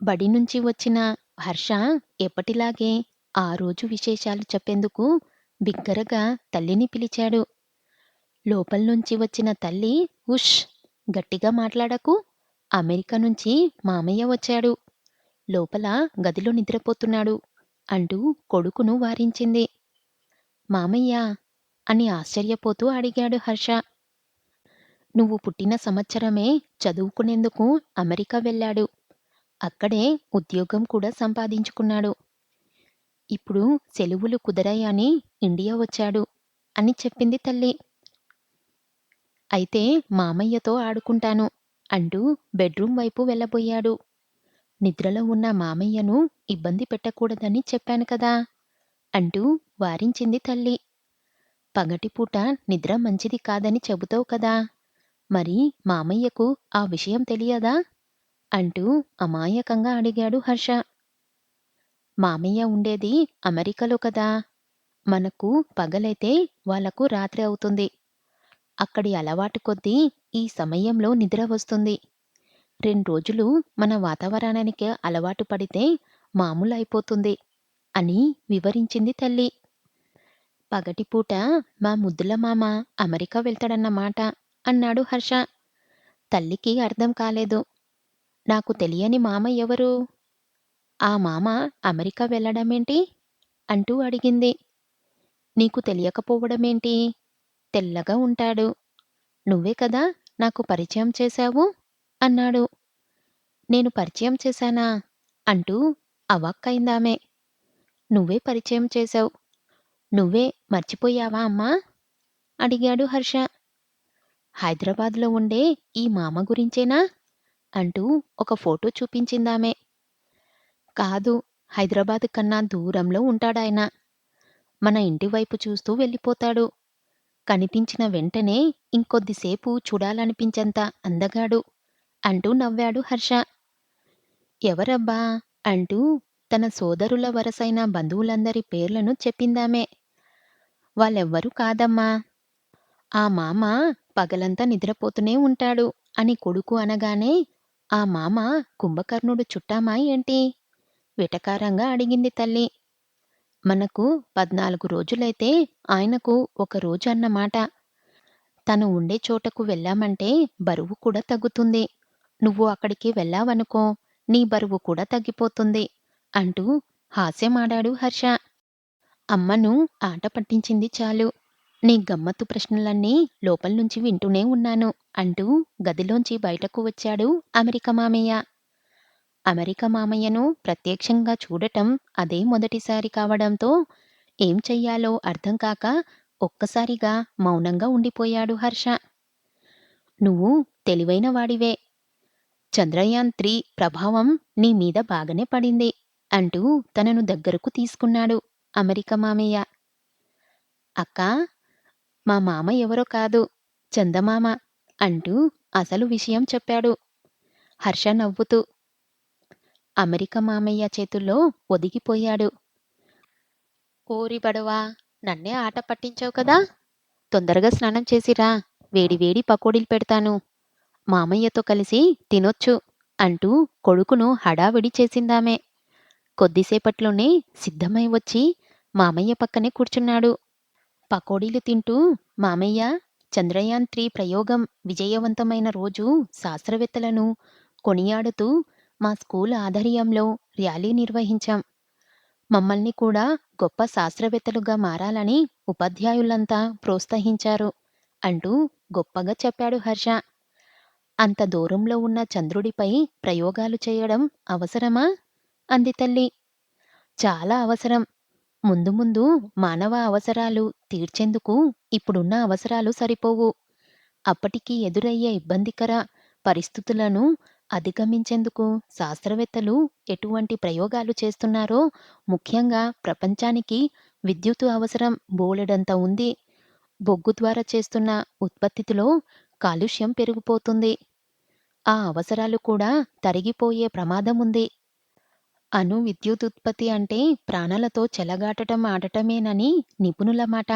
బడి నుంచి వచ్చిన హర్ష ఎప్పటిలాగే ఆ రోజు విశేషాలు చెప్పేందుకు బిగ్గరగా తల్లిని పిలిచాడు. లోపల్నుంచి వచ్చిన తల్లి, ఉష్! గట్టిగా మాట్లాడకు. అమెరికా నుంచి మామయ్య వచ్చాడు. లోపల గదిలో నిద్రపోతున్నాడు అంటూ కొడుకును వారించింది. మామయ్యా? అని ఆశ్చర్యపోతూ అడిగాడు హర్ష. నువ్వు పుట్టిన సంవత్సరమే చదువుకునేందుకు అమెరికా వెళ్ళాడు. అక్కడే ఉద్యోగం కూడా సంపాదించుకున్నాడు. ఇప్పుడు సెలవులు కుదరాయని ఇండియా వచ్చాడు అని చెప్పింది తల్లి. అయితే మామయ్యతో ఆడుకుంటాను అంటూ బెడ్రూం వైపు వెళ్ళబోయాడు. నిద్రలో ఉన్న మామయ్యను ఇబ్బంది పెట్టకూడదని చెప్పాను కదా అంటూ వారించింది తల్లి. పగటిపూట నిద్ర మంచిది కాదని చెబుతావు కదా, మరి మామయ్యకు ఆ విషయం తెలియదా అంటూ అమాయకంగా అడిగాడు హర్ష. మామయ్య ఉండేది అమెరికాలో కదా, మనకు పగలైతే వాళ్లకు రాత్రి అవుతుంది. అక్కడి అలవాటు కొద్దీ ఈ సమయంలో నిద్ర వస్తుంది. 2 రోజులు మన వాతావరణానికి అలవాటు పడితే మామూలు అయిపోతుంది అని వివరించింది తల్లి. పగటిపూట మా ముద్దుల మామ అమెరికా వెళ్తాడన్నమాట అన్నాడు హర్ష. తల్లికి అర్థం కాలేదు. నాకు తెలియని మామ ఎవరు? ఆ మామ అమెరికా వెళ్ళడమేంటి అంటూ అడిగింది. నీకు తెలియకపోవడమేంటి? తెల్లగా ఉంటాడు. నువ్వే కదా నాకు పరిచయం చేశావు అన్నాడు. నేను పరిచయం చేశానా అంటూ అవాక్కైందామె. నువ్వే పరిచయం చేశావు. నువ్వే మర్చిపోయావా అమ్మా అడిగాడు హర్ష. హైదరాబాద్లో ఉండే ఈ మామ గురించేనా అంటూ ఒక ఫోటో చూపించిందామె. కాదు, హైదరాబాద్ కన్నా దూరంలో ఉంటాడాయన. మన ఇంటివైపు చూస్తూ వెళ్ళిపోతాడు. కనిపించిన వెంటనే ఇంకొద్దిసేపు చూడాలనిపించంత అందగాడు అంటూ నవ్వాడు హర్ష. ఎవరబ్బా అంటూ తన సోదరుల వరసైన బంధువులందరి పేర్లను చెప్పిందామె. వాళ్ళెవ్వరూ కాదమ్మా, ఆ మామ పగలంతా నిద్రపోతూనే ఉంటాడు అని కొడుకు అనగానే, ఆ మామ కుంభకర్ణుడు చుట్టామా ఏంటి వెటకారంగా అడిగింది తల్లి. మనకు 14 రోజులైతే ఆయనకు 1 రోజు అన్నమాట. తను ఉండే చోటకు వెళ్ళామంటే బరువు కూడా తగ్గుతుంది. నువ్వు అక్కడికి వెళ్ళావనుకో, నీ బరువు కూడా తగ్గిపోతుంది అంటూ హాస్యమాడాడు హర్ష. అమ్మను ఆట పట్టించింది చాలు. నీ గమ్మత్తు ప్రశ్నలన్నీ లోపల్నుంచి వింటూనే ఉన్నాను అంటూ గదిలోంచి బయటకు వచ్చాడు అమెరికా మామయ్య. అమెరికా మామయ్యను ప్రత్యక్షంగా చూడటం అదే మొదటిసారి కావడంతో ఏం చెయ్యాలో అర్థం కాక ఒక్కసారిగా మౌనంగా ఉండిపోయాడు హర్ష. నువ్వు తెలివైన వాడివే. చంద్రయాన్-3 ప్రభావం నీ మీద బాగానే పడింది అంటూ తనను దగ్గరకు తీసుకున్నాడు అమెరికా మామయ్య. అక్కా, మా మామ ఎవరో కాదు, చందమామ అంటూ అసలు విషయం చెప్పాడు హర్ష నవ్వుతూ. అమెరికా మామయ్య చేతుల్లో ఒదిగిపోయాడు. ఓరి బడవా, నన్నే ఆట పట్టించావు కదా, తొందరగా స్నానం చేసిరా, వేడి వేడి పకోడీలు పెడతాను, మామయ్యతో కలిసి తినొచ్చు అంటూ కొడుకును హడావిడి చేసిందామె. కొద్దిసేపట్లోనే సిద్ధమై వచ్చి మామయ్య పక్కనే కూర్చున్నాడు. పకోడీలు తింటూ, మామయ్య, చంద్రయాన్-3 ప్రయోగం విజయవంతమైన రోజు శాస్త్రవేత్తలను కొనియాడుతూ మా స్కూల్ ఆధ్వర్యంలో ర్యాలీ నిర్వహించాం. మమ్మల్ని కూడా గొప్ప శాస్త్రవేత్తలుగా మారాలని ఉపాధ్యాయులంతా ప్రోత్సహించారు అంటూ గొప్పగా చెప్పాడు హర్ష. అంత దూరంలో ఉన్న చంద్రుడిపై ప్రయోగాలు చేయడం అవసరమా అంది తల్లి. చాలా అవసరం. ముందు ముందు మానవ అవసరాలు తీర్చేందుకు ఇప్పుడున్న అవసరాలు సరిపోవు. అప్పటికి ఎదురయ్యే ఇబ్బందికర పరిస్థితులను అధిగమించేందుకు శాస్త్రవేత్తలు ఎటువంటి ప్రయోగాలు చేస్తున్నారో, ముఖ్యంగా ప్రపంచానికి విద్యుత్తు అవసరం బోలెడంత ఉంది. బొగ్గు ద్వారా చేస్తున్న ఉత్పత్తిలో కాలుష్యం పెరిగిపోతుంది. ఆ అవసరాలు కూడా తరిగిపోయే ప్రమాదముంది. అణు విద్యుదుత్పత్తి అంటే ప్రాణాలతో చెలగాటం ఆడటమేనని నిపుణుల మాట.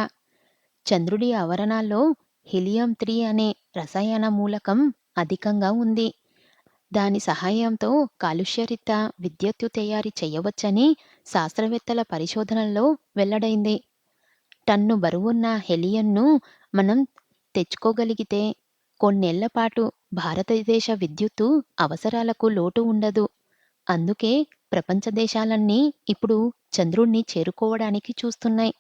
చంద్రుడి ఆవరణాల్లో హీలియం-3 అనే రసాయన మూలకం అధికంగా ఉంది. దాని సహాయంతో కాలుష్యరహిత విద్యుత్తు తయారీ చేయవచ్చని శాస్త్రవేత్తల పరిశోధనల్లో వెల్లడైంది. టన్ను బరువున్న హెలియంను మనం తెచ్చుకోగలిగితే కొన్నేళ్ల పాటు భారతదేశ విద్యుత్తు అవసరాలకు లోటు ఉండదు. అందుకే ప్రపంచ దేశాలన్నీ ఇప్పుడు చంద్రుణ్ణి చేరుకోవడానికి చూస్తున్నాయి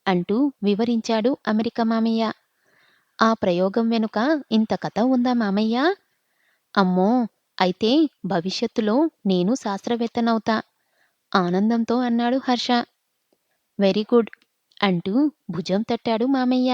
అంటూ వివరించాడు అమెరికా మామయ్య. ఆ ప్రయోగం వెనుక ఇంత కథ ఉందా మామయ్య? అమ్మో! అయితే భవిష్యత్తులో నేను శాస్త్రవేత్తనవుతా ఆనందంతో అన్నాడు హర్ష. వెరీ గుడ్ అంటూ భుజం తట్టాడు మామయ్య.